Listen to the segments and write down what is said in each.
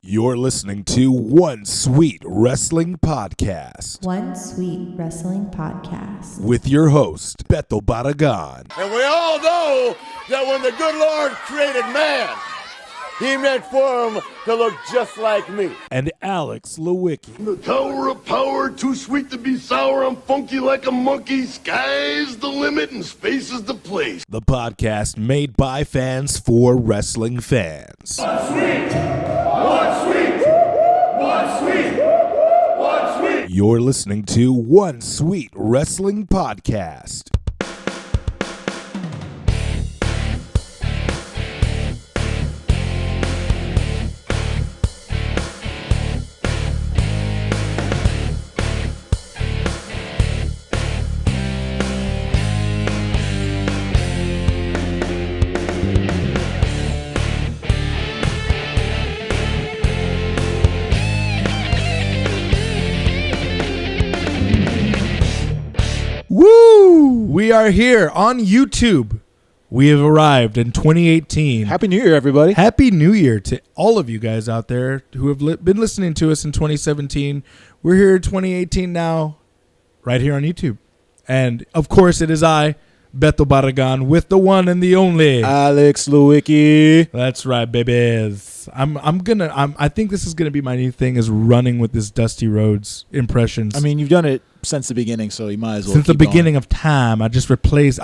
You're listening to One Sweet Wrestling Podcast. One Sweet Wrestling Podcast. With your host, Beto Barragan. And we all know that when the good Lord created man, he meant for him to look just like me. And Alex Lewicke. The tower of power, too sweet to be sour. I'm funky like a monkey. Sky's the limit and space is the place. The podcast made by fans for wrestling fans. One sweet, one sweet, one sweet, one sweet. You're listening to One Sweet Wrestling Podcast. Woo! We are here on YouTube. We have arrived in 2018. Happy New Year, everybody. Happy New Year to all of you guys out there who have been listening to us in 2017. We're here in 2018 now, right here on YouTube. And, of course, it is I, Beto Barragan, with the one and the only Alex Lewicke. That's right, babies. I think this is gonna be my new thing, is running with this Dusty Rhodes impressions. I mean, you've done it since the beginning, so you might as well. Since the keep beginning going. of time, I just placed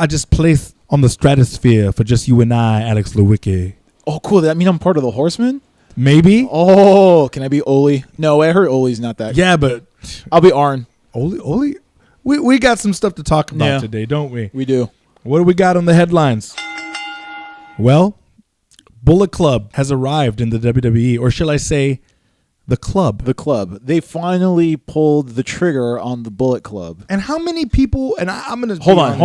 on the stratosphere for just you and I, Alex Lewicke. Oh, cool. Does that mean I'm part of the Horsemen? Maybe. Oh, can I be Oli? No, I heard Oli's not that. Yeah, but I'll be Arn. Oli. We got some stuff to talk about today, don't we? We do. What do we got on the headlines? Well, Bullet Club has arrived in the WWE, or shall I say, the club. The club. They finally pulled the trigger on the Bullet Club. And how many people? And I'm gonna Hold on.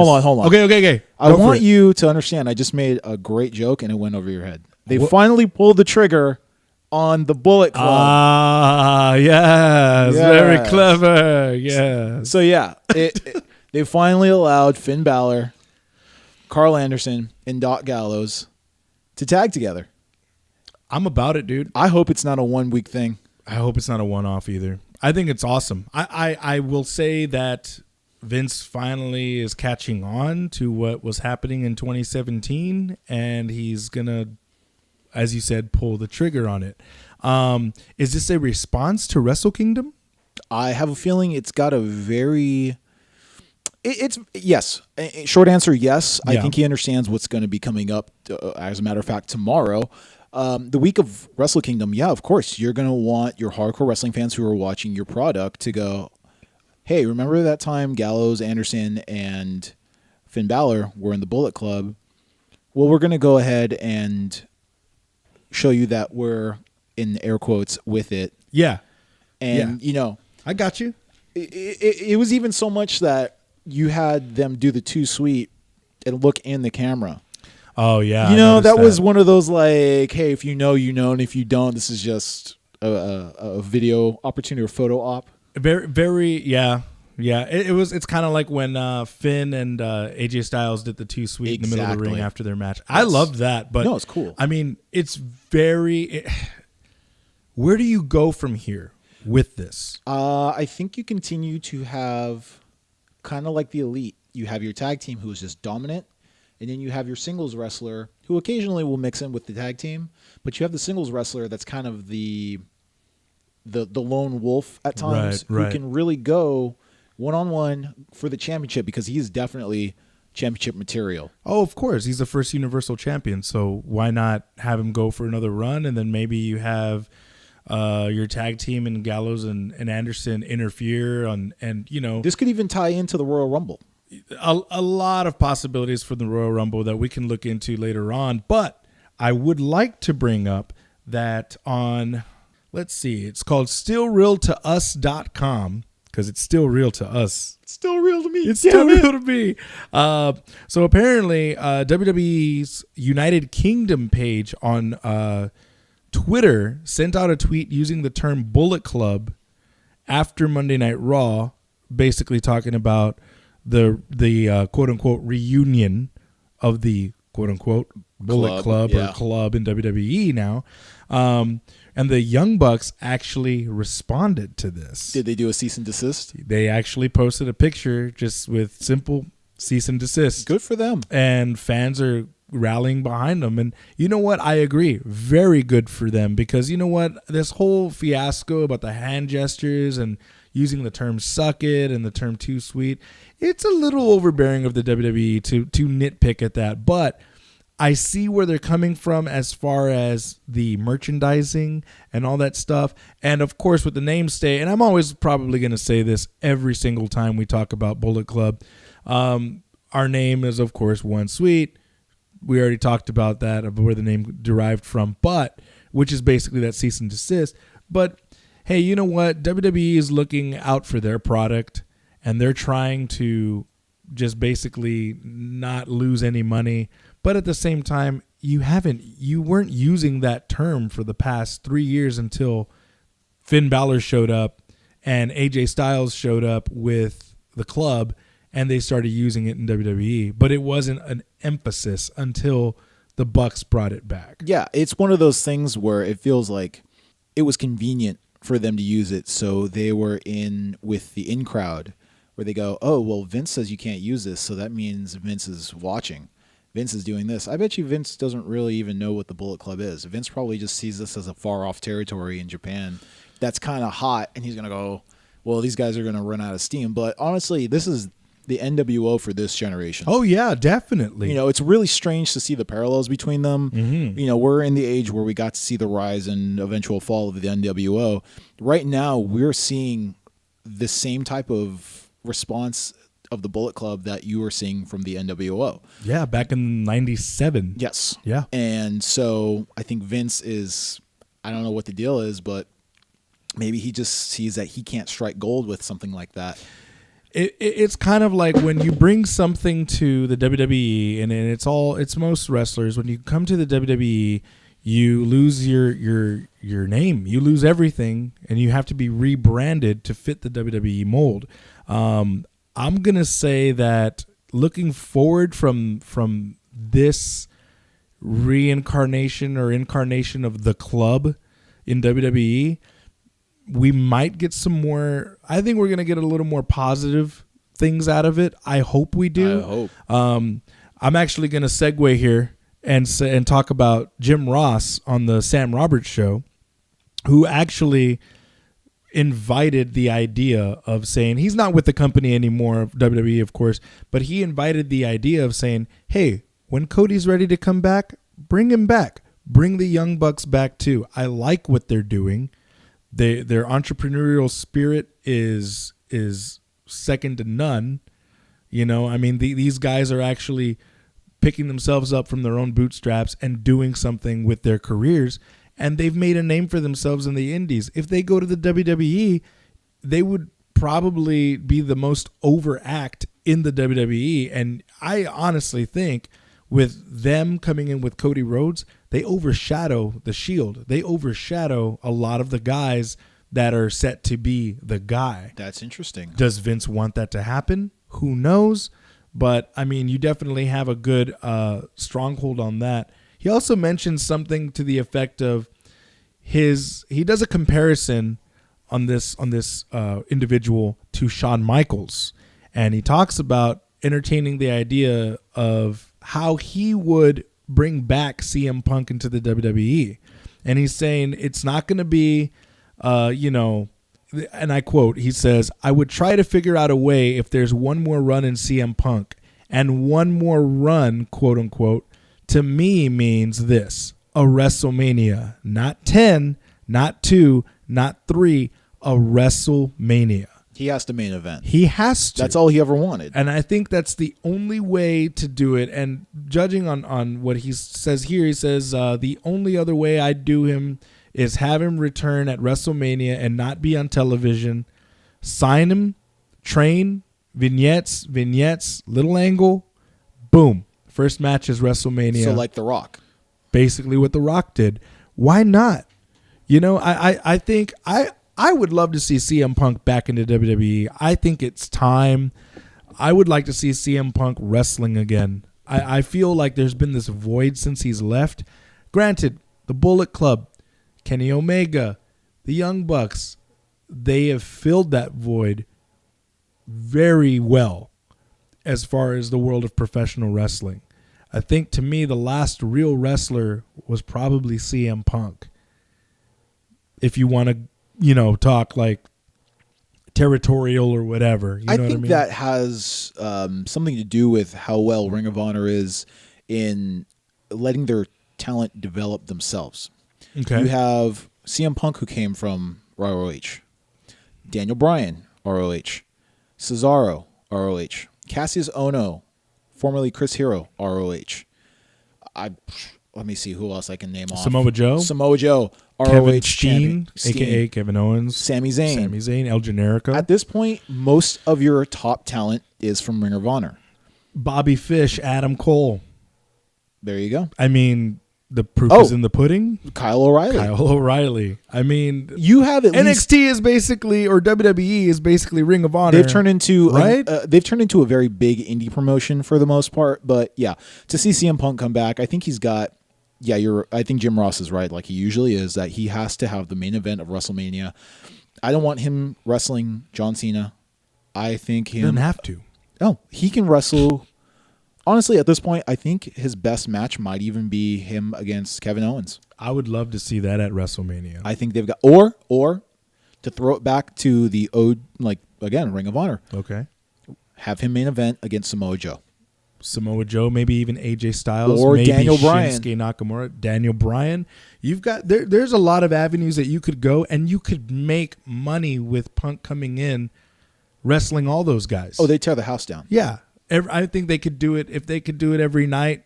Okay. I want you to understand. I just made a great joke and it went over your head. They finally pulled the trigger on the Bullet Club. Ah, yes. Very clever. Yes. So yeah, they finally allowed Finn Balor, Carl Anderson, and Doc Gallows to tag together. I'm about it, dude. I hope it's not a 1 week thing. I hope it's not a one-off either. I think it's awesome. I will say that Vince finally is catching on to what was happening in 2017, and he's going to, as you said, pull the trigger on it. Is this a response to Wrestle Kingdom? I have a feeling it's got a very... It's yes. Short answer, yes. Yeah. I think he understands what's going to be coming up. As a matter of fact, tomorrow, the week of Wrestle Kingdom. Yeah, of course, you're going to want your hardcore wrestling fans who are watching your product to go, hey, remember that time Gallows, Anderson, and Finn Balor were in the Bullet Club? Well, we're going to go ahead and show you that we're, in air quotes, with it. Yeah. And, you know, I got you. It was even so much that you had them do the too sweet and look in the camera. Oh, yeah. You know, that was one of those like, hey, if you know, you know, and if you don't, this is just a video opportunity or photo op. Very, yeah. Yeah, it's kind of like when Finn and AJ Styles did the too sweet in the middle of the ring after their match. Yes. I loved that, but no, it's cool. I mean, it's very... where do you go from here with this? I think you continue to have kind of like the Elite. You have your tag team who is just dominant, and then you have your singles wrestler who occasionally will mix in with the tag team, but you have the singles wrestler that's kind of the lone wolf at times, who can really go one-on-one for the championship because he is definitely championship material. Oh, of course. He's the first Universal Champion, so why not have him go for another run, and then maybe you have your tag team and Gallows and Anderson interfere and you know, this could even tie into the Royal Rumble. A lot of possibilities for the Royal Rumble that we can look into later on. But I would like to bring up that on, let's see, it's called stillrealtous.com because it's still real to us. It's still real to me. It's still real to me. So apparently WWE's United Kingdom page on Twitter sent out a tweet using the term Bullet Club after Monday Night Raw, basically talking about the quote unquote reunion of the quote unquote Bullet Club or club in WWE now. And the Young Bucks actually responded to this. Did they do a cease and desist? They actually posted a picture just with simple cease and desist. Good for them. And fans are rallying behind them. And you know what? I agree. Very good for them, because you know what? This whole fiasco about the hand gestures and using the term suck it and the term too sweet, it's a little overbearing of the WWE to nitpick at that. But I see where they're coming from as far as the merchandising and all that stuff. And of course, with the name stay, and I'm always probably going to say this every single time we talk about Bullet Club, our name is, of course, One Sweet. We already talked about that, of where the name derived from, but which is basically that cease and desist. But hey, you know what? WWE is looking out for their product, and they're trying to just basically not lose any money. But at the same time, you weren't using that term for the past 3 years until Finn Balor showed up and AJ Styles showed up with the club, and they started using it in WWE. But it wasn't an emphasis until the Bucks brought it back. Yeah, it's one of those things where it feels like it was convenient for them to use it, so they were in with the in crowd, where they go, oh, well, Vince says you can't use this, so that means Vince is watching. Vince is doing this. I bet you Vince doesn't really even know what the Bullet Club is. Vince probably just sees this as a far-off territory in Japan that's kind of hot, and he's going to go, well, these guys are going to run out of steam. But honestly, this is the NWO for this generation. Oh, yeah, definitely. You know, it's really strange to see the parallels between them. Mm-hmm. You know, we're in the age where we got to see the rise and eventual fall of the NWO. Right now, we're seeing the same type of response of the Bullet Club that you were seeing from the NWO. Yeah, back in 97. Yes. Yeah. And so I think Vince is, I don't know what the deal is, but maybe he just sees that he can't strike gold with something like that. It's kind of like when you bring something to the WWE, and it's most wrestlers, when you come to the WWE, you lose your name, you lose everything, and you have to be rebranded to fit the WWE mold. I'm gonna say that looking forward from this reincarnation or incarnation of the club in WWE, we might get some more. I think we're gonna get a little more positive things out of it. I hope we do. I hope. I'm actually gonna segue here and talk about Jim Ross on the Sam Roberts show, who actually invited the idea of saying, he's not with the company anymore, WWE, of course, but he invited the idea of saying, hey, when Cody's ready to come back, bring him back. Bring the Young Bucks back too. I like what they're doing. Their entrepreneurial spirit is second to none. You know, I mean, these guys are actually picking themselves up from their own bootstraps and doing something with their careers. And they've made a name for themselves in the indies. If they go to the WWE, they would probably be the most overact in the WWE. And I honestly think with them coming in with Cody Rhodes, they overshadow the Shield. They overshadow a lot of the guys that are set to be the guy. That's interesting. Does Vince want that to happen? Who knows? But, I mean, you definitely have a good stronghold on that. He also mentions something to the effect of he does a comparison on this individual to Shawn Michaels, and he talks about entertaining the idea of how he would bring back CM Punk into the WWE, and he's saying it's not going to be, and I quote, he says, "I would try to figure out a way if there's one more run in CM Punk, and one more run, quote unquote, to me means this, a WrestleMania, not 10, not 2, not 3, a WrestleMania." He has to main event. He has to. That's all he ever wanted. And I think that's the only way to do it. And judging on what he says here, he says, the only other way I'd do him is have him return at WrestleMania and not be on television, sign him, train, vignettes, little angle, boom. First match is WrestleMania. So like The Rock. Basically what The Rock did. Why not? You know, I think I would love to see CM Punk back into WWE. I think it's time. I would like to see CM Punk wrestling again. I feel like there's been this void since he's left. Granted, the Bullet Club, Kenny Omega, the Young Bucks, they have filled that void very well as far as the world of professional wrestling. I think to me the last real wrestler was probably CM Punk. If you want to, talk like territorial or whatever. You know I what think mean? that has something to do with how well Ring of Honor is in letting their talent develop themselves. Okay. You have CM Punk, who came from ROH. Daniel Bryan, ROH. Cesaro, ROH. Cassius Ohno, formerly Chris Hero, ROH. Let me see who else I can name off. Samoa Joe, ROH Kevin champion. Steen, a.k.a. Kevin Owens, Sami Zayn. El Generico. At this point, most of your top talent is from Ring of Honor. Bobby Fish, Adam Cole. There you go. I mean, the proof is in the pudding. Kyle O'Reilly. I mean, You have at least NXT is basically, or WWE is basically Ring of Honor. they've turned into right? they've turned into a very big indie promotion for the most part. But yeah, to see CM Punk come back, I think he's got. Yeah, I think Jim Ross is right, like he usually is, that he has to have the main event of WrestleMania. I don't want him wrestling John Cena. I think He doesn't him. have to. No, he can wrestle. Honestly, at this point, I think his best match might even be him against Kevin Owens. I would love to see that at WrestleMania. I think they've got or to throw it back to the again, Ring of Honor. Okay. Have him main event against Samoa Joe. Samoa Joe, maybe even AJ Styles, Or maybe Daniel Bryan. Shinsuke Nakamura, Daniel Bryan. You've got there's a lot of avenues that you could go, and you could make money with Punk coming in, wrestling all those guys. Oh, they tear the house down. yeah. I think they could do it. If they could do it every night,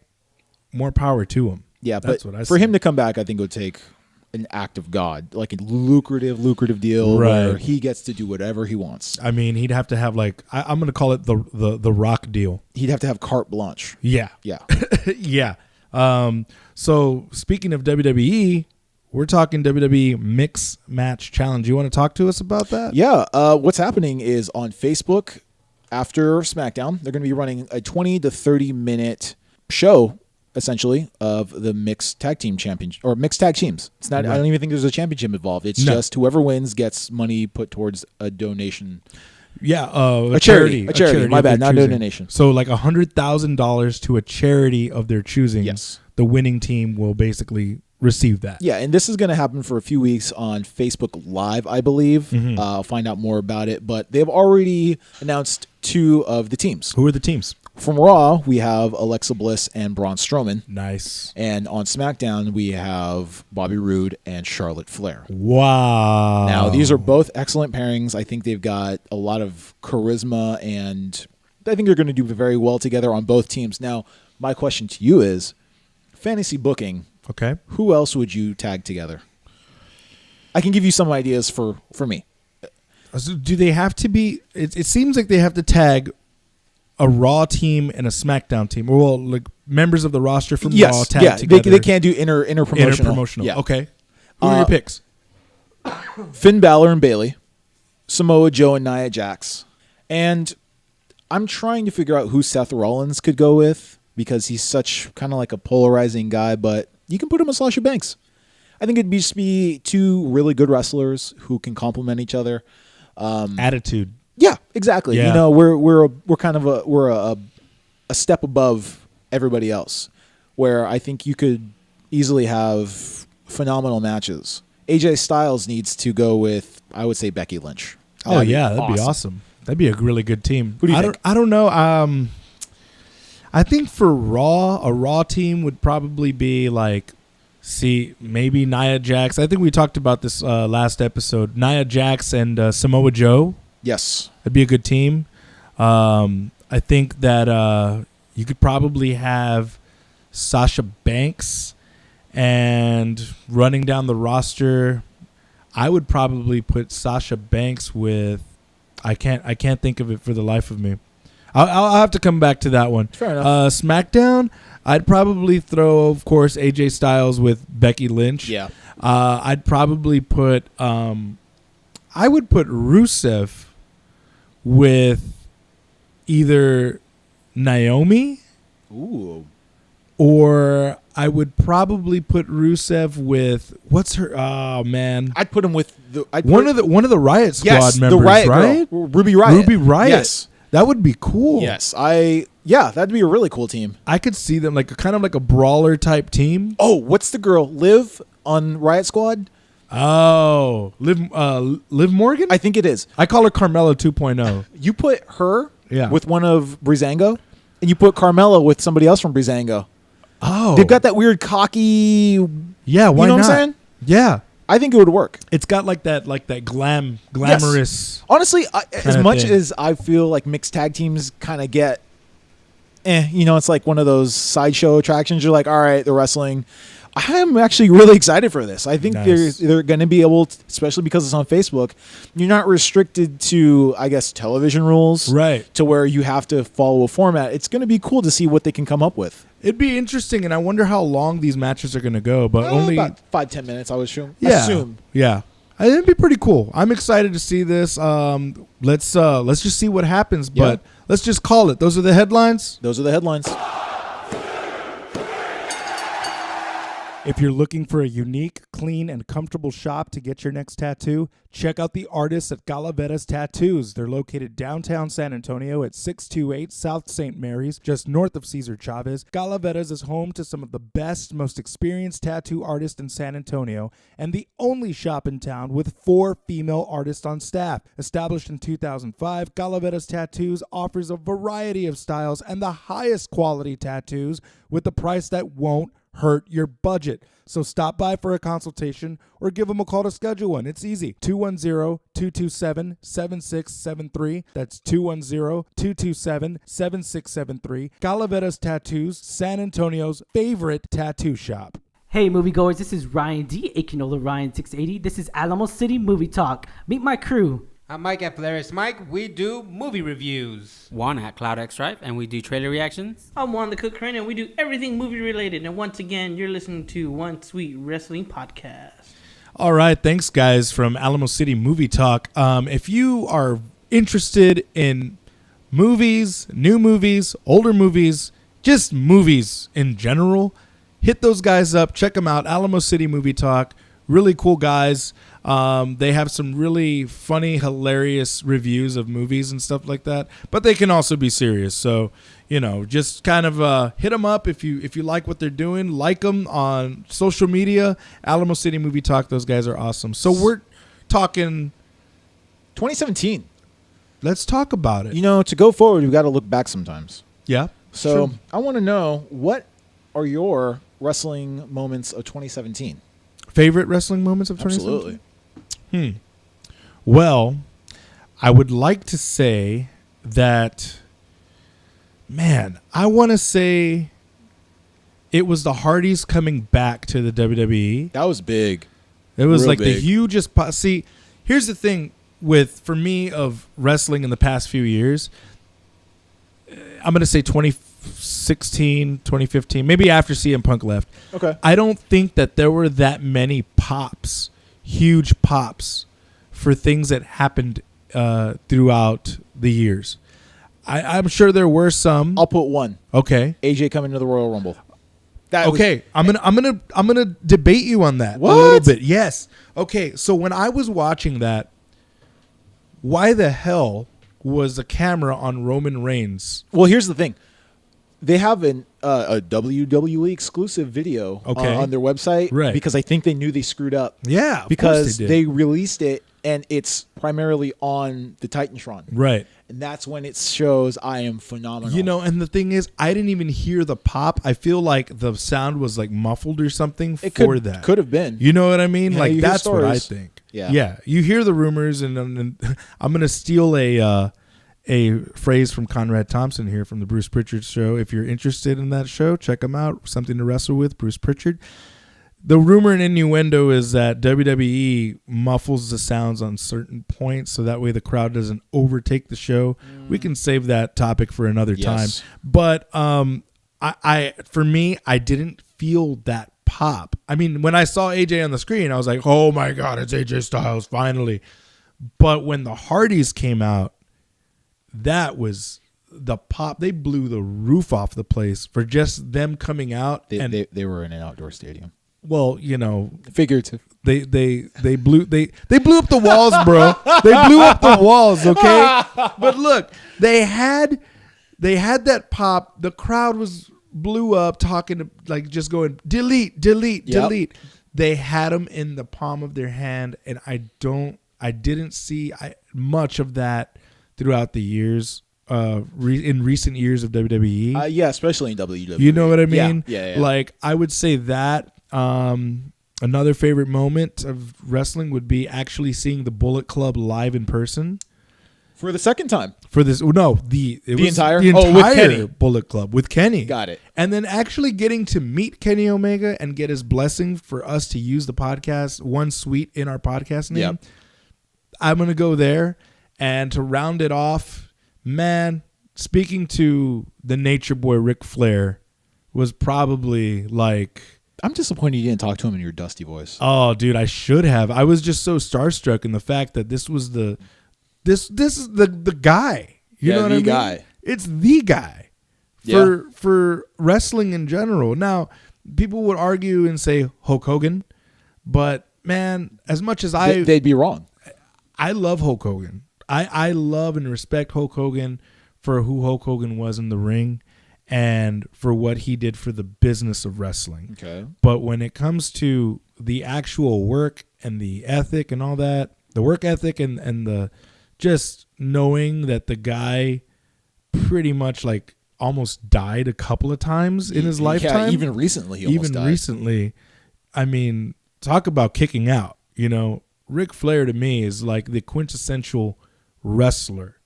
more power to them. Yeah, That's but what I for say. him to come back, I think it would take an act of God, like a lucrative deal Right. where he gets to do whatever he wants. I mean, he'd have to have I'm going to call it the Rock deal. He'd have to have carte blanche. Yeah. Yeah. Yeah. So speaking of WWE, we're talking WWE Mix Match Challenge. You want to talk to us about that? Yeah. What's happening is on Facebook after SmackDown, they're going to be running a 20 to 30 minute show, essentially, of the mixed tag team championship or mixed tag teams. It's not. Right. I don't even think there's a championship involved. It's just whoever wins gets money put towards a donation. Yeah, A charity. My bad, of their not a choosing. donation. So like $100,000 to a charity of their choosing. Yes. The winning team will basically receive that. Yeah, and this is going to happen for a few weeks on Facebook Live, I believe. I'll find out more about it. But they've already announced 2 of the teams. Who are the teams? From Raw, we have Alexa Bliss and Braun Strowman. Nice. And on SmackDown, we have Bobby Roode and Charlotte Flair. Wow. Now, these are both excellent pairings. I think they've got a lot of charisma, and I think they're going to do very well together on both teams. Now, my question to you is, fantasy booking, Okay. who else would you tag together? I can give you some ideas for me. So do they have to be? It seems like they have to tag a Raw team and a SmackDown team. Well, like members of the roster from Raw tag together. They can't do inter-promotional. Interpromotional. Yeah. Okay. Who are your picks? Finn Balor and Bayley, Samoa Joe and Nia Jax. And I'm trying to figure out who Seth Rollins could go with because he's such kind of like a polarizing guy, but you can put him with Sasha Banks. I think it'd just be 2 really good wrestlers who can complement each other. Attitude. Yeah, exactly. Yeah. You know, we're kind of a step above everybody else, where I think you could easily have phenomenal matches. AJ Styles needs to go with, I would say, Becky Lynch. Oh yeah, that'd be awesome. That'd be a really good team. Who do you think? I don't know. I think for Raw, a Raw team would probably be like, maybe Nia Jax. I think we talked about this last episode. Nia Jax and Samoa Joe. Yes. That'd be a good team. I think that you could probably have Sasha Banks, and running down the roster, I would probably put Sasha Banks with. I can't think of it for the life of me. I'll have to come back to that one. Fair enough. SmackDown, I'd probably throw, of course, AJ Styles with Becky Lynch. Yeah. I'd probably put. I would put Rusev with either Naomi Ooh. or I would probably put Rusev with what's her? Oh man, I'd put him with one of the Riot Squad yes, members, the Riot right? Girl, Ruby Riot. Ruby Riot. Yes, that would be cool. yes. That'd be a really cool team. I could see them like kind of like a brawler type team. Oh, what's the girl? Liv on Riot Squad? Oh, Liv Morgan? I think it is. I call her Carmella 2.0. You put her Yeah. with one of Breezango, and you put Carmella with somebody else from Breezango. Oh. They've got that weird cocky. Yeah, why you know not? what I'm saying? Yeah. I think it would work. It's got like that glamorous. Honestly, as much thing. as I feel like mixed tag teams kind of get, it's like one of those sideshow attractions. You're like, all right, they're wrestling. I am actually really excited for this. I think Nice. they're going to be able to, especially because it's on Facebook, you're not restricted to, I guess, television rules. Right. To where you have to follow a format. It's going to be cool to see what they can come up with. It'd be interesting, and I wonder how long these matches are going to go, but only about 5-10 minutes, I would assume. Yeah. Yeah. It'd be pretty cool. I'm excited to see this. Let's just see what happens, but let's just call it. Those are the headlines. Those are the headlines. If you're looking for a unique, clean, and comfortable shop to get your next tattoo, check out the artists at Galavetta's Tattoos. They're located downtown San Antonio at 628 South St. Mary's, just north of Cesar Chavez. Galavetta's is home to some of the best, most experienced tattoo artists in San Antonio, and the only shop in town with 4 female artists on staff. Established in 2005, Galavetta's Tattoos offers a variety of styles and the highest quality tattoos with a price that won't hurt your budget. So stop by for a consultation or give them a call to schedule one. It's easy. 210-227-7673. That's 210-227-7673. Galavetta's Tattoos, San Antonio's favorite tattoo shop. Hey moviegoers, this is Ryan D, Akinola Ryan 680. This is Alamo City Movie Talk. Meet my crew. I'm Mike at Polaris Mike. We do movie reviews. Juan at Cloud X Drive, and we do trailer reactions. I'm Juan the Cook Crane, and we do everything movie related. And once again, you're listening to One Sweet Wrestling Podcast. All right. Thanks, guys, from Alamo City Movie Talk. If you are interested in movies, new movies, older movies, just movies in general, hit those guys up. Check them out. Alamo City Movie Talk. Really cool guys. They have some really funny, hilarious reviews of movies and stuff like that. But they can also be serious. So, just kind of hit them up if you like what they're doing. Like them on social media. Alamo City Movie Talk. Those guys are awesome. So we're talking 2017. Let's talk about it. To go forward, we've got to look back sometimes. Yeah. So sure. I want to know, what are your wrestling moments of 2017? Favorite wrestling moments of 2017? Absolutely. Well, I would like to say that, I want to say it was the Hardys coming back to the WWE. That was big. It was Real like big. the hugest. See, here's the thing for me of wrestling in the past few years. I'm going to say 2016, 2015, maybe after CM Punk left. Okay. I don't think that there were that many pops, huge pops, for things that happened throughout the years. I'm sure there were some. I'll put one. Okay. AJ coming to the Royal Rumble. I'm gonna debate you on that a little bit. Yes. Okay. So when I was watching that, why the hell was a camera on Roman Reigns? Well, here's the thing. They have a WWE exclusive video on their website, Right. because I think they knew they screwed up. Yeah, of because course they did. they released it and it's primarily on the Titantron, Right. and that's when it shows I am phenomenal. And the thing is, I didn't even hear the pop. I feel like the sound was like muffled or something it for that. could have been. You know what I mean? Yeah, Like you hear that's what I stories. think. Yeah. Yeah. You hear the rumors, and I'm gonna steal a phrase from Conrad Thompson here from the Bruce Pritchard Show. If you're interested in that show, check him out. Something to Wrestle With, Bruce Pritchard. The rumor and innuendo is that WWE muffles the sounds on certain points so that way the crowd doesn't overtake the show. We can save that topic for another time. But for me, I didn't feel that pop. I mean, when I saw AJ on the screen, I was like, oh my God, it's AJ Styles, finally. But when the Hardys came out, that was the pop, they blew the roof off the place for just them coming out. They were in an outdoor stadium. Well, you know, figurative. They blew up the walls, bro. They blew up the walls, okay? But look, they had that pop. The crowd blew up, talking, like, just going delete. They had them in the palm of their hand, and I didn't see much of that throughout the years, in recent years of WWE. Yeah, especially in WWE. You know what I mean? Yeah. Like, I would say that. Another favorite moment of wrestling would be actually seeing the Bullet Club live in person. For the second time. For this, no, the entire with Kenny. Bullet Club with Kenny. Got it. And then actually getting to meet Kenny Omega and get his blessing for us to use the podcast, One Sweet, in our podcast name. Yep. I'm going to go there. And to round it off, man, speaking to the Nature Boy Ric Flair was probably like... I'm disappointed you didn't talk to him in your dusty voice. Oh, dude, I should have. I was just so starstruck in the fact that this was this is the guy. You know what I mean? Guy. It's the guy for wrestling in general. Now, people would argue and say Hulk Hogan, but man, as much as they'd be wrong. I love Hulk Hogan. I love and respect Hulk Hogan for who Hulk Hogan was in the ring and for what he did for the business of wrestling. Okay. But when it comes to the actual work and the ethic and all that, the work ethic and the just knowing that the guy pretty much like almost died a couple of times in his lifetime. Yeah, even recently he almost died. Recently, I mean, talk about kicking out. You know, Ric Flair to me is like the quintessential wrestler.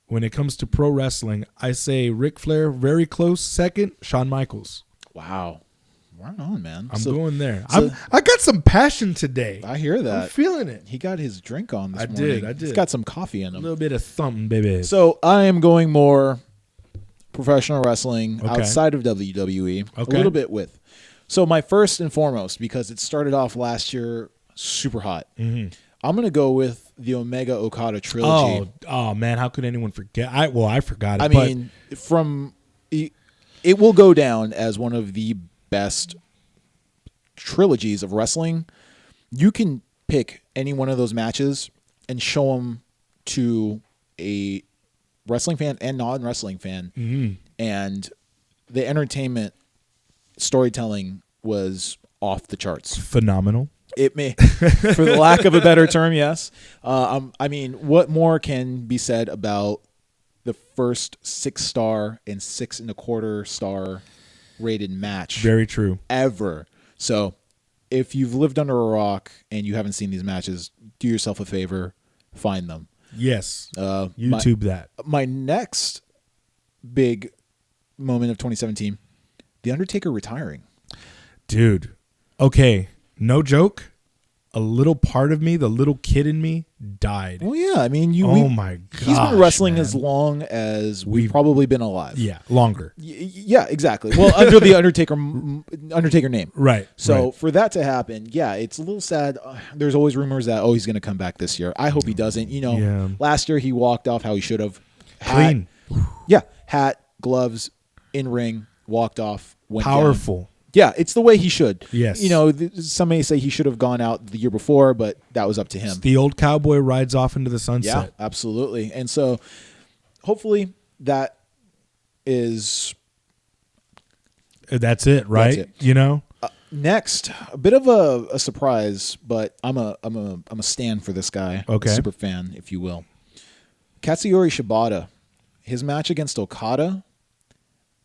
When it comes to pro wrestling, I say Ric Flair, very close second, Shawn Michaels. Wow. Right on, man. I'm going there. I got some passion today. I hear that. I'm feeling it. He got his drink on this morning. I did. He's got some coffee in him. A little bit of something, baby. So I am going more professional wrestling outside of WWE. A little bit with. So my first and foremost, because it started off last year super hot, I'm going to go with the Omega Okada trilogy. Oh man, how could anyone forget? I forgot it. I mean, it will go down as one of the best trilogies of wrestling. You can pick any one of those matches and show them to a wrestling fan and non-wrestling fan, and the entertainment storytelling was off the charts. Phenomenal. It may, for the lack of a better term, yes. I mean, what more can be said about the first 6-star and 6.25-star rated match? Very true. Ever. So, if you've lived under a rock and you haven't seen these matches, do yourself a favor, find them. Yes. YouTube that. My next big moment of 2017, The Undertaker retiring. Dude. Okay. No joke, a little part of me, the little kid in me, died. Well, yeah. I mean, my God. He's been wrestling as long as we've probably been alive. Yeah, longer. Yeah, exactly. Well, under the Undertaker name. Right. So for that to happen, yeah, it's a little sad. There's always rumors that, he's going to come back this year. I hope he doesn't. You know, last year he walked off how he should have. Clean. Yeah. Hat, gloves, in ring, walked off, went powerful. Down. Yeah, it's the way he should. Yes. You know, some may say he should have gone out the year before, but that was up to him. It's the old cowboy rides off into the sunset. Yeah, absolutely. And so hopefully that is... That's it, right? That's it. You know? Next, a bit of a surprise, but I'm a stand for this guy. Okay. Super fan, if you will. Katsuyori Shibata, his match against Okada...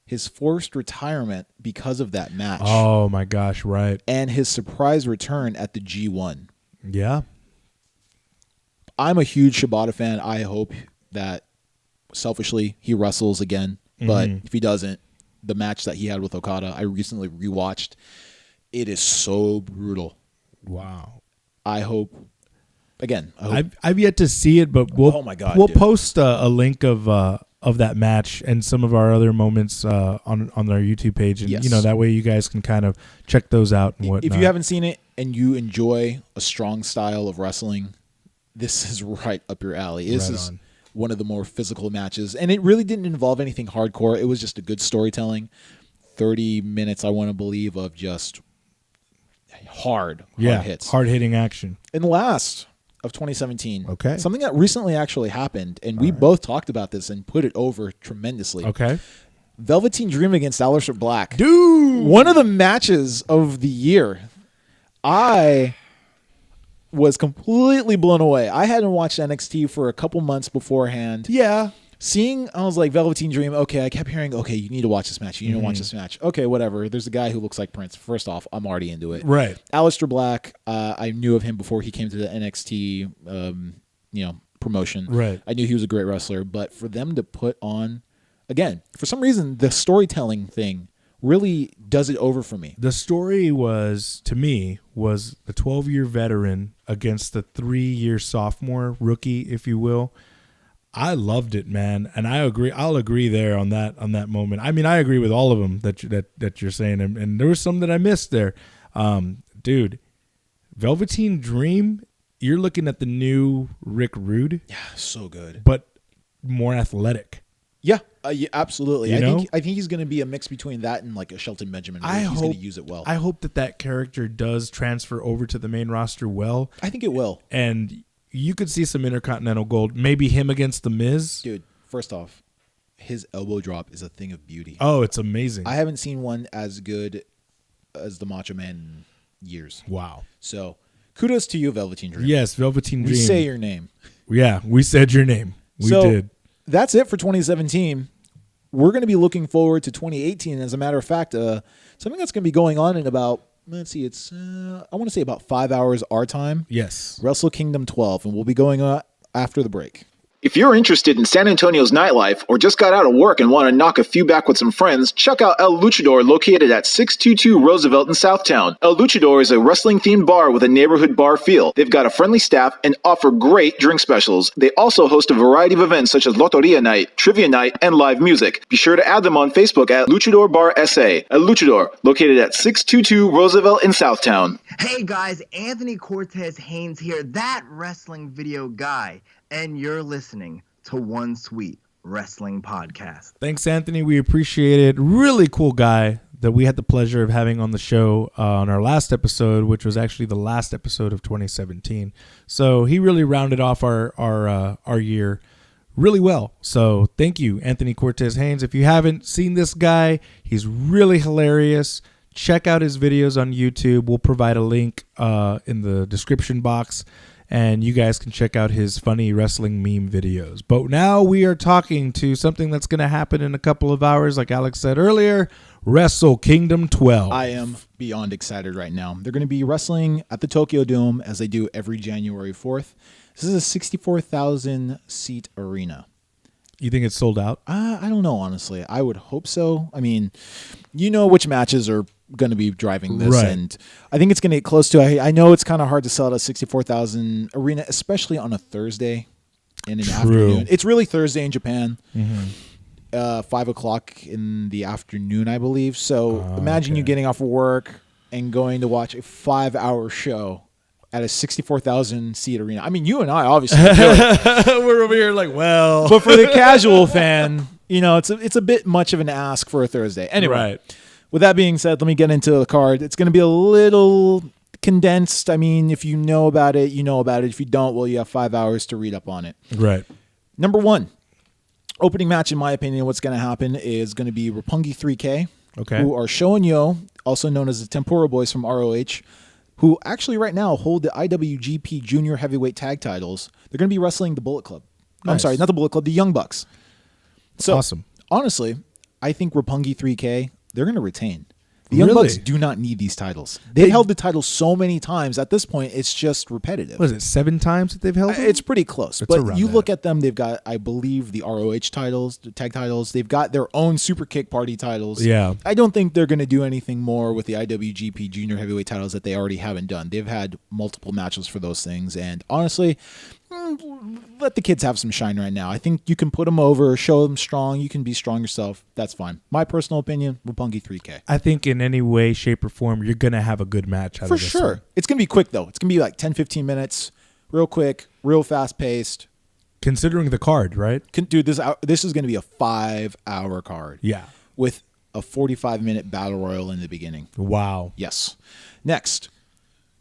his forced retirement because of that match. Oh, my gosh, right. And his surprise return at the G1. Yeah. I'm a huge Shibata fan. I hope that, selfishly, he wrestles again. But if he doesn't, the match that he had with Okada, I recently rewatched. It is so brutal. Wow. I hope... Again, I've yet to see it, but we'll dude. post a link of that match and some of our other moments on our YouTube page, and you know, that way you guys can kind of check those out and whatnot. If you haven't seen it and you enjoy a strong style of wrestling, this is right up your alley. This is one of the more physical matches. And it really didn't involve anything hardcore. It was just a good storytelling. 30 minutes, I want to believe, of just hard hits. Hard-hitting action. And last of 2017. Okay. Something that recently actually happened, and we both talked about this and put it over tremendously. Okay. Velveteen Dream against Aleister Black. Dude! One of the matches of the year. I was completely blown away. I hadn't watched NXT for a couple months beforehand. Yeah. I was like, Velveteen Dream, okay, I kept hearing, okay, you need to watch this match. You need to watch this match. Okay, whatever. There's a guy who looks like Prince. First off, I'm already into it. Right. Aleister Black, I knew of him before he came to the NXT, promotion. Right. I knew he was a great wrestler, but for them to put on, again, for some reason, the storytelling thing really does it over for me. The story was, to me, was the 12-year veteran against the 3-year sophomore rookie, if you will. I loved it, man, and I agree. I'll agree there on that moment. I mean, I agree with all of them that you're saying, and there was some that I missed there. Dude, Velveteen Dream, you're looking at the new Rick Rude. Yeah, so good, but more athletic. Yeah, absolutely. I think he's going to be a mix between that and like a Shelton Benjamin. He's going to use it well. I hope that character does transfer over to the main roster well. I think it will, and you could see some Intercontinental gold. Maybe him against The Miz. Dude, first off, his elbow drop is a thing of beauty. Oh, it's amazing. I haven't seen one as good as the Macho Man in years. Wow. So, kudos to you, Velveteen Dream. Yes, Velveteen Dream. We say your name. Yeah, we said your name. We did. That's it for 2017. We're going to be looking forward to 2018. As a matter of fact, something that's going to be going on in about, let's see, it's I want to say about 5 hours our time. Yes. Wrestle Kingdom 12, and we'll be going after the break. If you're interested in San Antonio's nightlife or just got out of work and want to knock a few back with some friends, check out El Luchador located at 622 Roosevelt in Southtown. El Luchador is a wrestling-themed bar with a neighborhood bar feel. They've got a friendly staff and offer great drink specials. They also host a variety of events such as Loteria Night, Trivia Night, and live music. Be sure to add them on Facebook at Luchador Bar SA. El Luchador, located at 622 Roosevelt in Southtown. Hey guys, Anthony Cortez Haynes here, that wrestling video guy. And you're listening to One Sweet Wrestling Podcast. Thanks, Anthony. We appreciate it. Really cool guy that we had the pleasure of having on the show on our last episode, which was actually the last episode of 2017. So he really rounded off our year really well. So thank you, Anthony Cortez Haynes. If you haven't seen this guy, he's really hilarious. Check out his videos on YouTube. We'll provide a link in the description box. And you guys can check out his funny wrestling meme videos. But now we are talking to something that's going to happen in a couple of hours. Like Alex said earlier, Wrestle Kingdom 12. I am beyond excited right now. They're going to be wrestling at the Tokyo Dome as they do every January 4th. This is a 64,000 seat arena. You think it's sold out? I don't know, honestly. I would hope so. I mean, you know which matches are going to be driving this, right. And I think it's going to get close to. I know it's kind of hard to sell at a 64,000 arena, especially on a Thursday in an afternoon. It's really Thursday in Japan, 5 o'clock in the afternoon, I believe. So imagine you getting off of work and going to watch a 5-hour show at a 64,000 seat arena. I mean, you and I obviously we're over here like, well, but for the casual fan, you know, it's a bit much of an ask for a Thursday. Anyway. Right. With that being said, let me get into the card. It's going to be a little condensed. I mean, if you know about it, you know about it. If you don't, well, you have 5 hours to read up on it. Right. Number one, opening match, in my opinion, what's going to happen is going to be Roppongi 3K, who are Sho and Yo, also known as the Tempura Boys from ROH, who actually right now hold the IWGP Junior Heavyweight Tag titles. They're going to be wrestling the Bullet Club. Nice. I'm sorry, not the Bullet Club, the Young Bucks. So, awesome. Honestly, I think Roppongi 3K, they're going to retain. The Young Bucks do not need these titles. They've held the title so many times. At this point, it's just repetitive. What is it, 7 times that they've held them? It's pretty close. But you look at them, they've got, I believe, the ROH titles, the tag titles. They've got their own Super Kick Party titles. Yeah. I don't think they're going to do anything more with the IWGP Junior Heavyweight titles that they already haven't done. They've had multiple matches for those things. And honestly, let the kids have some shine right now. I think you can put them over, show them strong. You can be strong yourself. That's fine. My personal opinion, Roppongi 3K. I think in any way, shape, or form, you're going to have a good match out for of this sure. one. It's going to be quick, though. It's going to be like 10, 15 minutes, real quick, real fast-paced. considering the card, right? Dude, this is going to be a 5-hour card. Yeah. With a 45-minute battle royal in the beginning. Wow. Yes. Next,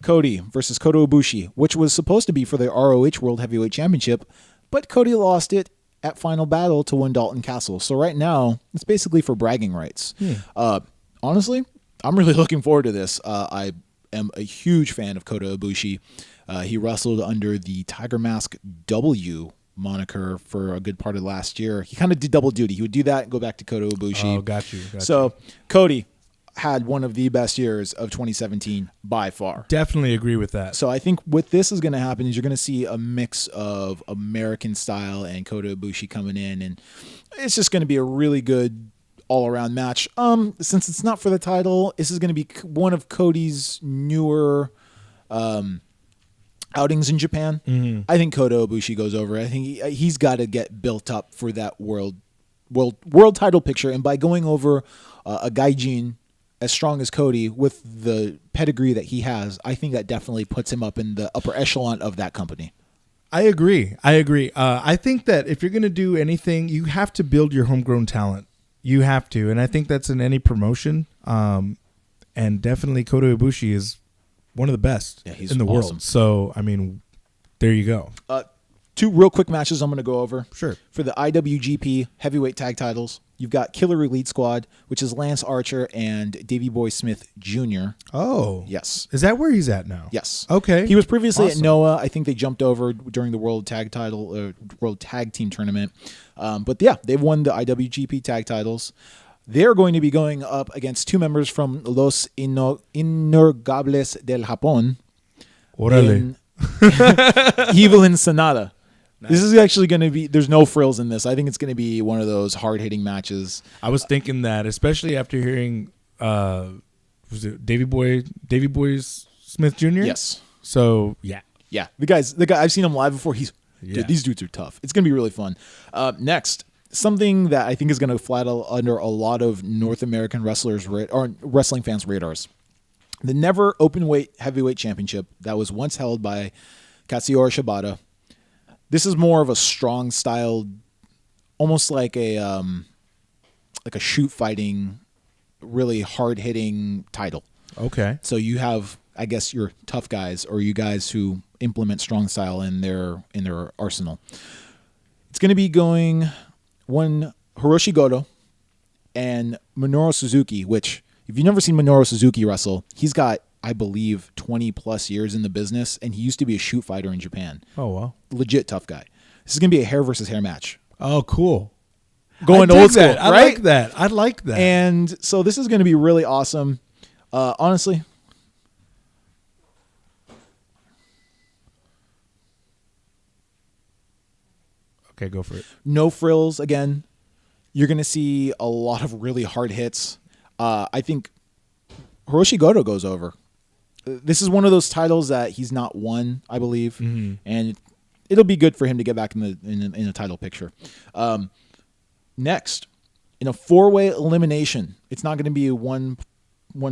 Cody versus Kota Ibushi, which was supposed to be for the ROH World Heavyweight Championship, but Cody lost it at Final Battle to win Dalton Castle. So right now, it's basically for bragging rights. Honestly, I'm really looking forward to this. I am a huge fan of Kota Ibushi. He wrestled under the Tiger Mask W moniker for a good part of last year. He kind of did double duty. He would do that and go back to Kota Ibushi. Oh, got you. So Cody had one of the best years of 2017 by far. Definitely agree with that. So I think what this is going to happen is you're going to see a mix of American style and Kota Ibushi coming in, and it's just going to be a really good all-around match. Since it's not for the title, this is going to be one of Cody's newer outings in Japan. Mm-hmm. I think Kota Ibushi goes over. I think he's got to get built up for that world title picture, and by going over a gaijin as strong as Cody with the pedigree that he has, I think that definitely puts him up in the upper echelon of that company. I agree. I think that if you're going to do anything, you have to build your homegrown talent. You have to. And I think that's in any promotion. And definitely Kota Ibushi is one of the best in the world. So, I mean, there you go. 2 real quick matches I'm going to go over. Sure. For the IWGP Heavyweight Tag Titles, you've got Killer Elite Squad, which is Lance Archer and Davey Boy Smith Jr. Oh. Yes. Is that where he's at now? Yes. Okay. He was previously at Noah. I think they jumped over during the World Tag Team Tournament. But yeah, they've won the IWGP Tag Titles. They're going to be going up against 2 members from Los Innorgables del Japón. Órale. Evil and Sonata. Nice. This is actually going to be, there's no frills in this. I think it's going to be one of those hard-hitting matches. I was thinking that, especially after hearing, was it Davey Boy Smith Jr.? Yes. So, yeah. Yeah. The guy, I've seen him live before. Dude, these dudes are tough. It's going to be really fun. Next, something that I think is going to fly under a lot of North American wrestlers or wrestling fans' radars. The Never Openweight Heavyweight Championship that was once held by Katsuyori Shibata. This is more of a strong styled, almost like a shoot fighting, really hard hitting title. Okay. So you have, I guess, your tough guys or you guys who implement strong style in their arsenal. It's going to be going one Hiroshi Goto and Minoru Suzuki, which if you've never seen Minoru Suzuki wrestle, he's got, I believe, 20 plus years in the business, and he used to be a shoot fighter in Japan. Oh, wow. Legit tough guy. This is going to be a hair versus hair match. Oh, cool. Going old school, that. right? I like that. And so this is going to be really awesome. Honestly. Okay, go for it. No frills again. You're going to see a lot of really hard hits. I think Hiroshi Goto goes over. This is one of those titles that he's not won, I believe, and it'll be good for him to get back in the title picture. Next, in a 4-way elimination, it's not going to be one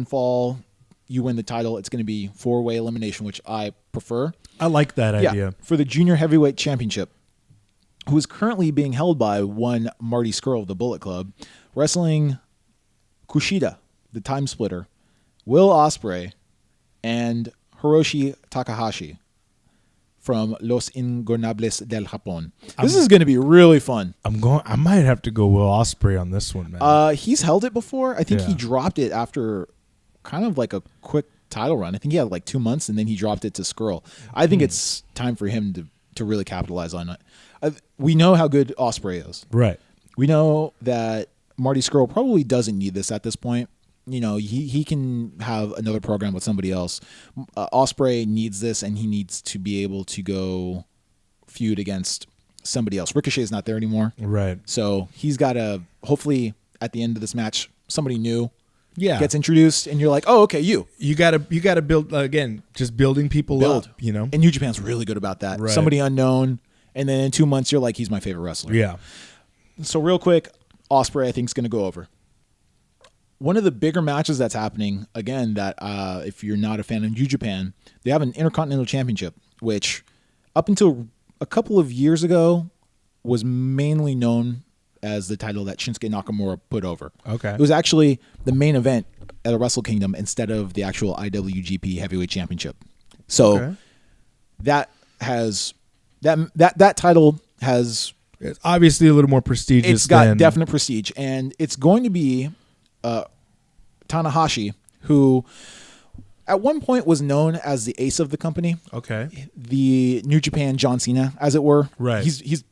fall, you win the title. It's going to be 4-way elimination, which I prefer. I like that idea. For the Junior Heavyweight Championship, who is currently being held by one Marty Scurll of the Bullet Club, wrestling Kushida, the Time Splitter, Will Ospreay, and Hiroshi Takahashi from Los Ingobernables del Japón. This is going to be really fun. I might have to go Will Ospreay on this one, man. He's held it before. I think he dropped it after kind of like a quick title run. I think he had like 2 months, and then he dropped it to Scurll. I think it's time for him to really capitalize on it. We know how good Ospreay is. Right. We know that Marty Scurll probably doesn't need this at this point. You know, he can have another program with somebody else. Ospreay needs this, and he needs to be able to go feud against somebody else. Ricochet's not there anymore. Right. So he's got to, hopefully, at the end of this match, somebody new gets introduced, and you're like, oh, okay, you gotta build, again, just building people up, you know. And New Japan's really good about that. Right. Somebody unknown, and then in 2 months, you're like, he's my favorite wrestler. Yeah. So real quick, Ospreay, I think, is going to go over. One of the bigger matches that's happening, again, that if you're not a fan of New Japan, they have an Intercontinental Championship, which up until a couple of years ago, was mainly known as the title that Shinsuke Nakamura put over. Okay. It was actually the main event at a Wrestle Kingdom instead of the actual IWGP Heavyweight Championship. So that has that title has, it's obviously a little more prestigious. It's got definite prestige, and it's going to be Tanahashi, who at one point was known as the ace of the company. Okay. The New Japan John Cena, as it were. Right. He's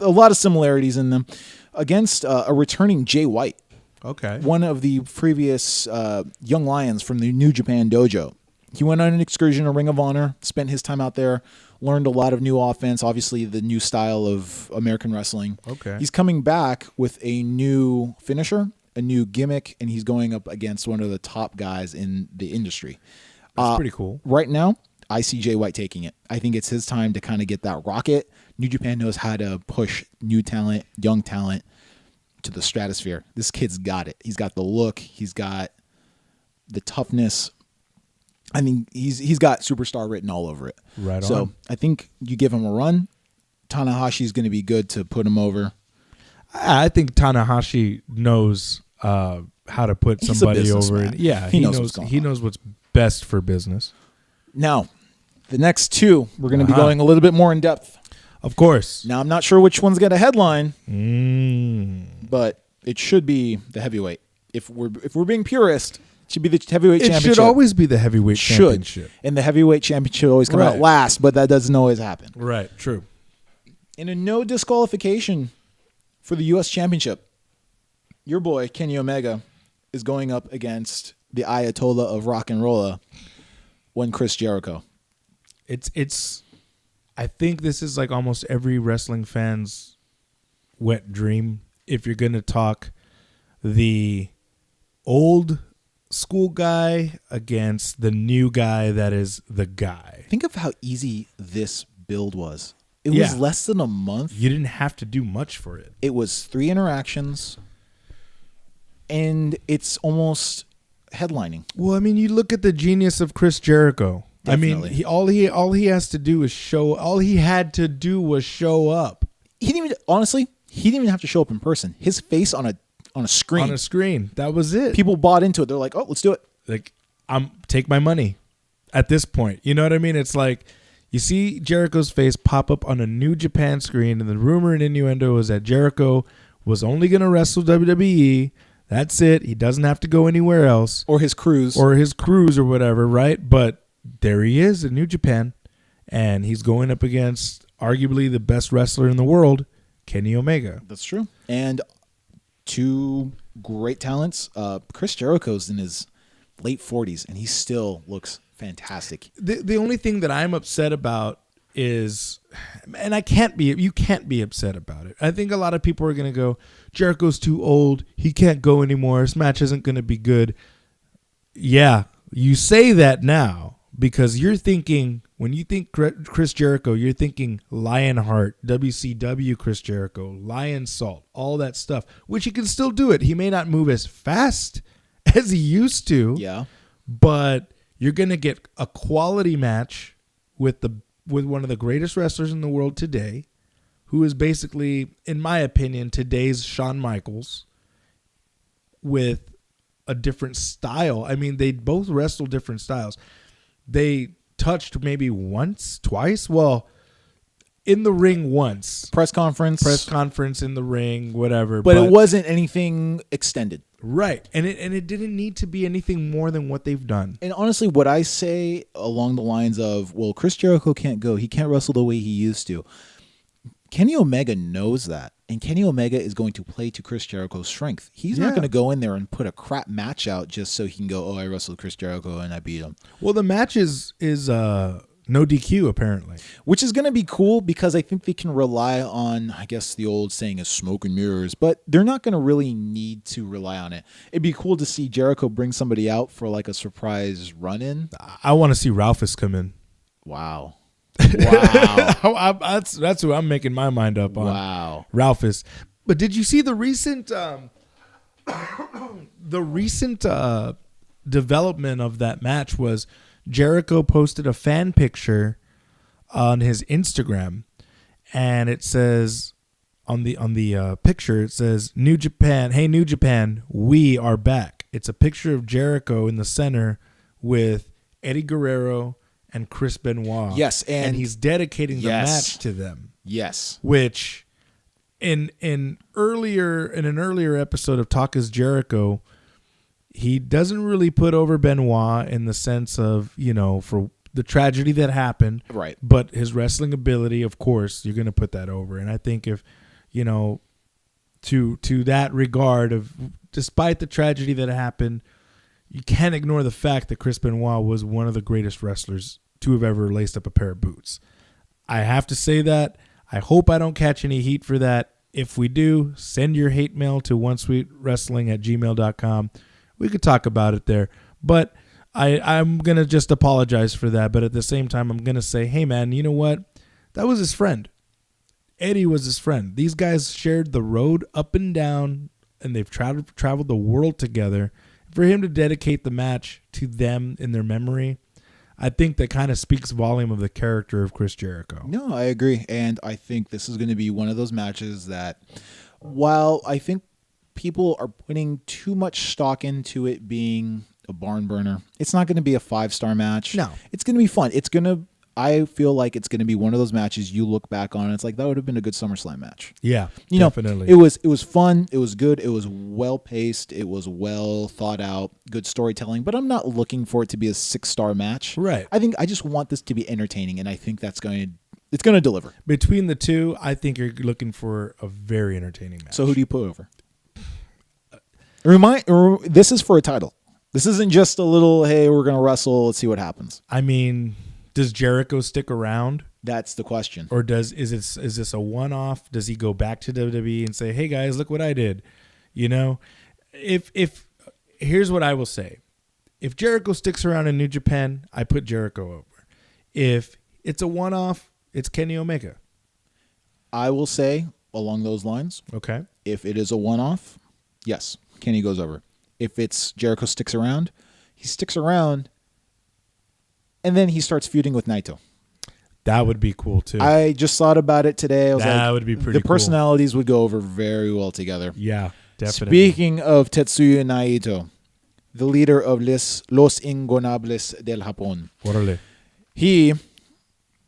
a lot of similarities in them against a returning Jay White. Okay. One of the previous young lions from the New Japan dojo. He went on an excursion to Ring of Honor, spent his time out there, learned a lot of new offense, obviously the new style of American wrestling. Okay. He's coming back with a new finisher, a new gimmick, and he's going up against one of the top guys in the industry. That's pretty cool. Right now, I see Jay White taking it. I think it's his time to kind of get that rocket. New Japan knows how to push new talent, young talent to the stratosphere. This kid's got it. He's got the look. He's got the toughness. I mean, he's got superstar written all over it. Right so on. I think you give him a run. Tanahashi's going to be good to put him over. I think Tanahashi knows how to put He's a somebody over. businessman. Yeah, He knows what's going he on. knows what's best for business. Now, the next two, we're going to be going a little bit more in depth. Of course. Now, I'm not sure which one's got a headline, but it should be the heavyweight. If we're being purist, it should be the heavyweight championship. It should always be the heavyweight championship. And the heavyweight championship always come out last, but that doesn't always happen. Right, true. In a no disqualification for the U.S. Championship, your boy, Kenny Omega, is going up against the Ayatollah of Rock and Rolla, one Chris Jericho. It's. I think this is like almost every wrestling fan's wet dream. If you're going to talk the old school guy against the new guy that is the guy. Think of how easy this build was. It was less than a month. You didn't have to do much for it. It was 3 interactions, and it's almost headlining. Well, I mean, you look at the genius of Chris Jericho. Definitely. I mean, all he has to do is show. All he had to do was show up. He didn't even have to show up in person. His face on a screen. On a screen. That was it. People bought into it. They're like, "Oh, let's do it." Like, take my money. At this point, you know what I mean? It's like you see Jericho's face pop up on a New Japan screen, and the rumor and innuendo is that Jericho was only going to wrestle WWE. That's it. He doesn't have to go anywhere else. Or his cruise. Or whatever, right? But there he is in New Japan, and he's going up against arguably the best wrestler in the world, Kenny Omega. That's true. And two great talents. Chris Jericho's in his late 40s, and he still looks fantastic. The only thing that I'm upset about is, and you can't be upset about it. I think a lot of people are going to go, Jericho's too old. He can't go anymore. This match isn't going to be good. Yeah, you say that now because you're thinking, when you think Chris Jericho, you're thinking Lionheart, WCW Chris Jericho, Lion Salt, all that stuff, which he can still do it. He may not move as fast as he used to. Yeah. But you're going to get a quality match with one of the greatest wrestlers in the world today, who is basically, in my opinion, today's Shawn Michaels with a different style. I mean, they both wrestle different styles. They touched maybe once, twice. Well, in the ring once. Press conference in the ring, whatever. But it wasn't anything extended. Right. And it didn't need to be anything more than what they've done. And honestly, what I say along the lines of, well, Chris Jericho can't go. He can't wrestle the way he used to. Kenny Omega knows that. And Kenny Omega is going to play to Chris Jericho's strength. He's not going to go in there and put a crap match out just so he can go, oh, I wrestled Chris Jericho and I beat him. Well, the match is no DQ, apparently. Which is going to be cool because I think they can rely on, I guess the old saying is smoke and mirrors, but they're not going to really need to rely on it. It'd be cool to see Jericho bring somebody out for like a surprise run-in. I want to see Ralphus come in. Wow. That's who I'm making my mind up on. Wow. Ralphus. But did you see the recent development of that match was Jericho posted a fan picture on his Instagram, and it says on the picture, it says New Japan. Hey, New Japan, we are back. It's a picture of Jericho in the center with Eddie Guerrero and Chris Benoit. Yes, and he's dedicating the match to them. Yes, which in an earlier episode of Talk is Jericho, he doesn't really put over Benoit in the sense of, for the tragedy that happened. Right. But his wrestling ability, of course, you're going to put that over. And I think if, to that regard of, despite the tragedy that happened, you can't ignore the fact that Chris Benoit was one of the greatest wrestlers to have ever laced up a pair of boots. I have to say that. I hope I don't catch any heat for that. If we do, send your hate mail to onesweetwrestling@gmail.com. We could talk about it there. But I'm going to just apologize for that. But at the same time, I'm going to say, hey, man, you know what? That was his friend. Eddie was his friend. These guys shared the road up and down, and they've traveled the world together. For him to dedicate the match to them in their memory, I think that kind of speaks volume of the character of Chris Jericho. No, I agree. And I think this is going to be one of those matches that, while I think people are putting too much stock into it being a barn burner, it's not going to be a 5-star match. No. It's going to be fun. I feel like it's going to be one of those matches you look back on and it's like, that would have been a good SummerSlam match. Yeah, definitely. It was fun. It was good. It was well paced. It was well thought out, good storytelling, but I'm not looking for it to be a 6-star match. Right. I just want this to be entertaining, and I think it's going to deliver. Between the two, I think you're looking for a very entertaining match. So who do you put over? This is for a title. This isn't just a little, hey, we're going to wrestle, let's see what happens. I mean, does Jericho stick around? That's the question. Or is this a one-off? Does he go back to WWE and say, "Hey guys, look what I did"? If here's what I will say: if Jericho sticks around in New Japan, I put Jericho over. If it's a one-off, it's Kenny Omega. I will say along those lines. Okay. If it is a one-off, yes, Kenny goes over. If it's Jericho sticks around, he sticks around. And then he starts feuding with Naito. That would be cool too. I just thought about it today. I was that would be pretty cool. The personalities would go over very well together. Yeah, definitely. Speaking of Tetsuya Naito, the leader of Los Ingobernables del Japón. Orale. He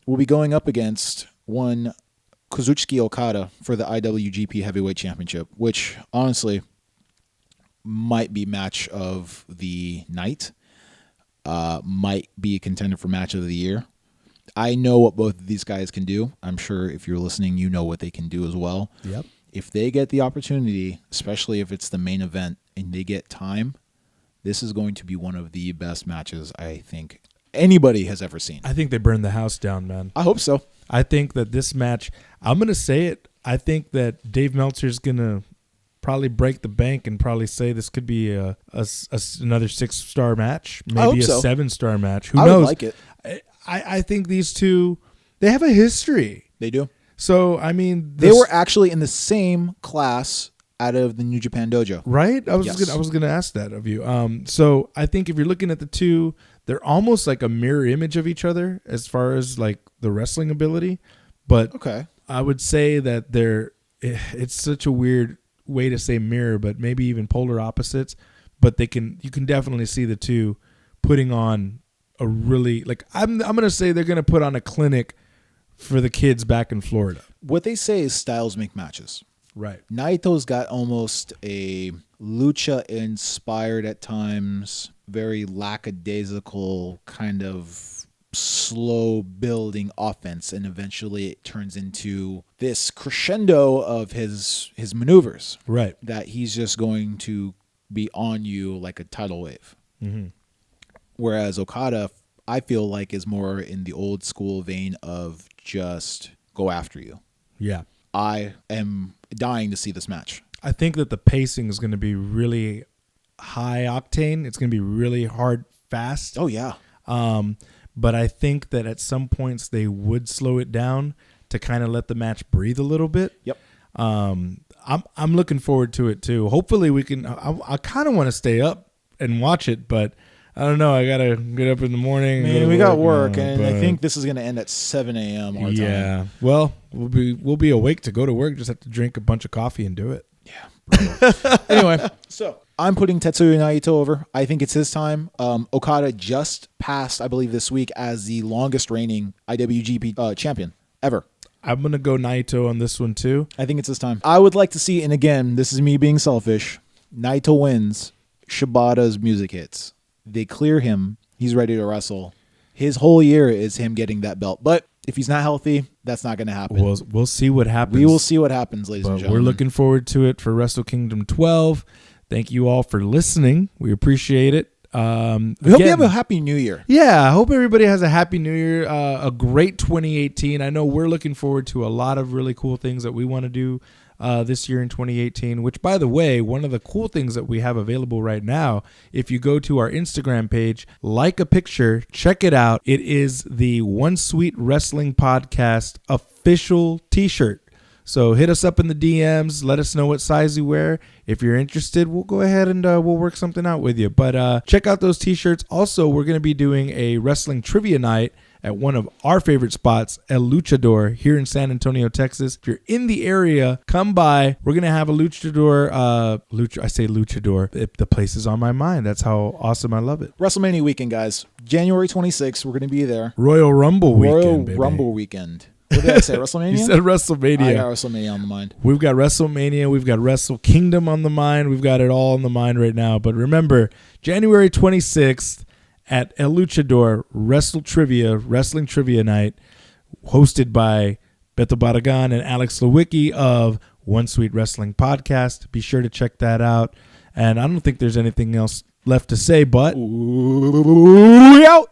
will be going up against one Kazuchika Okada for the IWGP Heavyweight Championship, which honestly might be match of the night. Might be a contender for match of the year. I know what both of these guys can do. I'm sure if you're listening, you know what they can do as well. Yep. If they get the opportunity, especially if it's the main event and they get time, this is going to be one of the best matches I think anybody has ever seen. I think they burned the house down, man. I hope so. I think that this match, I'm going to say it, I think that Dave Meltzer's going to probably break the bank and probably say this could be another 6-star match, maybe a 7-star match. Who knows? I would like it. I think these two, they have a history. They do. So, I mean, they were actually in the same class out of the New Japan Dojo. Right? I was going to ask that of you. So, I think if you're looking at the two, they're almost like a mirror image of each other as far as like the wrestling ability. But okay. I would say that it's such a weird way to say mirror, but maybe even polar opposites. But you can definitely see the two putting on a really, like, I'm going to say they're going to put on a clinic for the kids back in Florida. What they say is styles make matches. Right. Naito's got almost a lucha inspired at times, very lackadaisical kind of slow building offense, and eventually it turns into this crescendo of his maneuvers. Right. That he's just going to be on you like a tidal wave. Mm-hmm. Whereas Okada, I feel like, is more in the old school vein of just go after you. Yeah. I am dying to see this match. I think that the pacing is going to be really high octane. It's going to be really hard, fast. Oh, yeah. But I think that at some points they would slow it down to kind of let the match breathe a little bit. Yep. I'm looking forward to it too. Hopefully we can. I kind of want to stay up and watch it, but I don't know. I gotta get up in the morning. Man, we got work, and I think this is going to end at 7 a.m. our time. Yeah. Well, We'll be awake to go to work. Just have to drink a bunch of coffee and do it. Anyway, so I'm putting Tetsuya Naito over. I think it's his time. Okada just passed, I believe, this week as the longest reigning IWGP champion ever. I'm going to go Naito on this one too. I think it's his time. I would like to see, and again, this is me being selfish, Naito wins, Shibata's music hits. They clear him. He's ready to wrestle. His whole year is him getting that belt. But if he's not healthy, that's not going to happen. We'll see what happens. We will see what happens, ladies and gentlemen. We're looking forward to it for Wrestle Kingdom 12. Thank you all for listening. We appreciate it. We hope you have a happy new year. Yeah, I hope everybody has a happy new year, a great 2018. I know we're looking forward to a lot of really cool things that we want to do this year in 2018, which, by the way, one of the cool things that we have available right now, if you go to our Instagram page, like a picture, check it out. It is the One Sweet Wrestling Podcast official t-shirt. So hit us up in the DMs. Let us know what size you wear. If you're interested, we'll go ahead and we'll work something out with you. But check out those t-shirts. Also, we're going to be doing a wrestling trivia night at one of our favorite spots, El Luchador, here in San Antonio, Texas. If you're in the area, come by. We're going to have a Luchador. I say Luchador. The place is on my mind. That's how awesome I love it. WrestleMania weekend, guys. January 26th, we're going to be there. Royal Rumble weekend, baby. Rumble weekend. What did I say? WrestleMania? You said WrestleMania. I got WrestleMania on the mind. We've got WrestleMania. We've got Wrestle Kingdom on the mind. We've got it all on the mind right now. But remember, January 26th at El Luchador, Wrestling Trivia Night, hosted by Beto Barragan and Alex Lewicke of One Sweet Wrestling Podcast. Be sure to check that out. And I don't think there's anything else left to say, but we out.